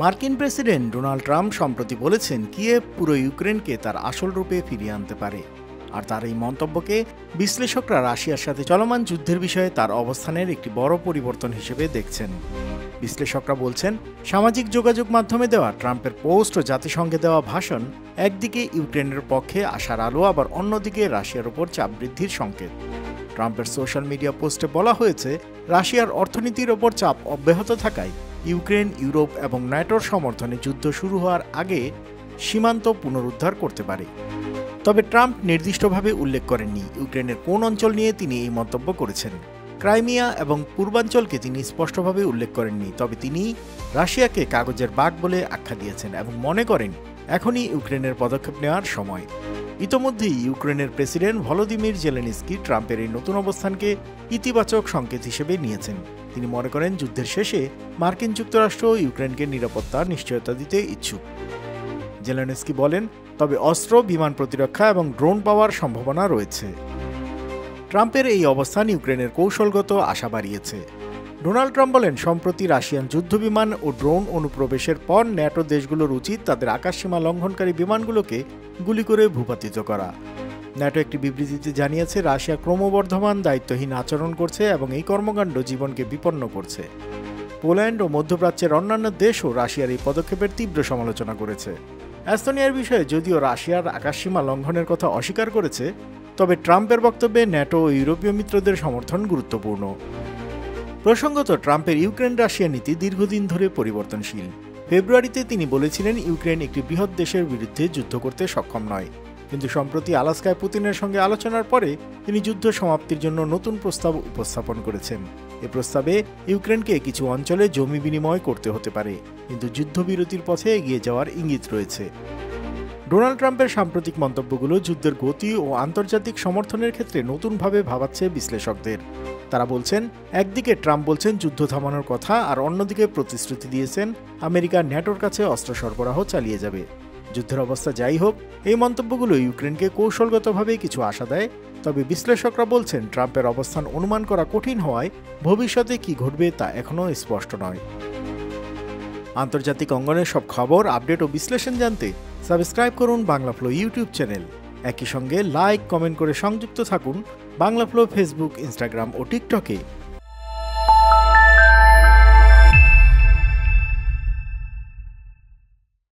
মার্কিন president Donald Trump সম্প্রতি বলেছেন কিয়েভ পুরো ইউক্রেনকে তার আসল রূপে ফিরিয়ে আনতে পারে। আর তার এই মন্তব্যকে বিশ্লেষকরা রাশিয়ার সাথে চলমান যুদ্ধের বিষয়ে তার অবস্থানের একটি বড় পরিবর্তন হিসেবে দেখছেন। বিশ্লেষকরা বলছেন, সামাজিক যোগাযোগ মাধ্যমে দেওয়া ট্রাম্পের পোস্ট ও জাতিসংঘে দেওয়া ভাষণ একদিকে ইউক্রেনের পক্ষে আশার আলো, আবার অন্যদিকে রাশিয়ার উপর চাপ বৃদ্ধির সংকেত। ট্রাম্পের সোশ্যাল মিডিয়া পোস্টে বলা হয়েছে, রাশিয়ার অর্থনীতির ওপর চাপ অব্যাহত থাকায় ইউক্রেন ইউরোপ এবং ন্যাটোর সমর্থনে যুদ্ধ শুরু হওয়ার আগে সীমান্ত পুনরুদ্ধার করতে পারে। তবে ট্রাম্প নির্দিষ্টভাবে উল্লেখ করেননি ইউক্রেনের কোন অঞ্চল নিয়ে তিনি এই মন্তব্য করেছেন। ক্রাইমিয়া এবং পূর্বাঞ্চলকে তিনি স্পষ্টভাবে উল্লেখ করেননি, তবে তিনি রাশিয়াকে কাগজের বাঘ বলে আখ্যা দিয়েছেন এবং মনে করেন এখনই ইউক্রেনের পদক্ষেপ নেওয়ার সময়। ইতোমধ্যেই ইউক্রেনের প্রেসিডেন্ট ভলোদিমির জেলেনস্কি ট্রাম্পের এই নতুন অবস্থানকে ইতিবাচক সংকেত হিসেবে নিয়েছেন। তিনি মনে করেন যুদ্ধের শেষে মার্কিন যুক্তরাষ্ট্র ইউক্রেনকে নিরাপত্তার নিশ্চয়তা দিতে ইচ্ছুক। জেলেনস্কি বলেন, তবে অস্ত্র, বিমান প্রতিরক্ষা এবং ড্রোন পাওয়ার সম্ভাবনা রয়েছে। ট্রাম্পের এই অবস্থান ইউক্রেনের কৌশলগত আশা বাড়িয়েছে। ডোনাল্ড ট্রাম্প বলেন, সম্প্রতি রাশিয়ান যুদ্ধবিমান ও ড্রোন অনুপ্রবেশের পর ন্যাটো দেশগুলোর উচিত তাদের আকাশসীমা লঙ্ঘনকারী বিমানগুলোকে গুলি করে ভূপাতিত করা। ন্যাটো একটি বিবৃতিতে জানিয়েছে, রাশিয়া ক্রমবর্ধমান দায়িত্বহীন আচরণ করছে এবং এই কর্মকাণ্ড জীবনকে বিপন্ন করছে। পোল্যান্ড ও মধ্যপ্রাচ্যের অন্যান্য দেশও রাশিয়ার এই পদক্ষেপের তীব্র সমালোচনা করেছে। এস্তোনিয়ার বিষয়ে যদিও রাশিয়ার আকাশসীমা লঙ্ঘনের কথা অস্বীকার করেছে, তবে ট্রাম্পের বক্তব্যে ন্যাটো ও ইউরোপীয় মিত্রদের সমর্থন গুরুত্বপূর্ণ। প্রসঙ্গত, ট্রাম্পের ইউক্রেন রাশিয়া নীতি দীর্ঘদিন ধরে পরিবর্তনশীল। ফেব্রুয়ারিতে তিনি বলেছিলেন ইউক্রেন একটি বৃহৎ দেশের বিরুদ্ধে যুদ্ধ করতে সক্ষম নয়, কিন্তু সম্প্রতি আলাস্কায় পুতিনের সঙ্গে আলোচনার পরে তিনি যুদ্ধ সমাপ্তির জন্য নতুন প্রস্তাব উপস্থাপন করেছেন। এ প্রস্তাবে ইউক্রেনকে কিছু অঞ্চলে জমি বিনিময় করতে হতে পারে, কিন্তু যুদ্ধবিরতির পথে এগিয়ে যাওয়ার ইঙ্গিত রয়েছে। ডোনাল্ড ট্রাম্পের সাম্প্রতিক মন্তব্যগুলো যুদ্ধের গতি ও আন্তর্জাতিক সমর্থনের ক্ষেত্রে নতুনভাবে ভাবাচ্ছে বিশ্লেষকদের। তারা বলছেন, একদিকে ট্রাম্প বলছেন যুদ্ধ থামানোর কথা, আর অন্যদিকে প্রতিশ্রুতি দিয়েছেন আমেরিকা ন্যাটোর কাছে অস্ত্র সরবরাহ চালিয়ে যাবে। যুদ্ধের অবস্থা যাই হোক, এই মন্তব্যগুলো ইউক্রেনকে কৌশলগতভাবে কিছু আশা দেয়। তবে বিশ্লেষকরা বলছেন, ট্রাম্পের অবস্থান অনুমান করা কঠিন হওয়ায় ভবিষ্যতে কি ঘটবে তা এখনও স্পষ্ট নয়। আন্তর্জাতিক অঙ্গনের সব খবর, আপডেট ও বিশ্লেষণ জানতে সাবস্ক্রাইব করুন বাংলা ফ্লো ইউটিউব চ্যানেল। একই সঙ্গে লাইক, কমেন্ট করে সংযুক্ত থাকুন বাংলা ফ্লো ফেসবুক, ইনস্টাগ্রাম ও টিকটকে।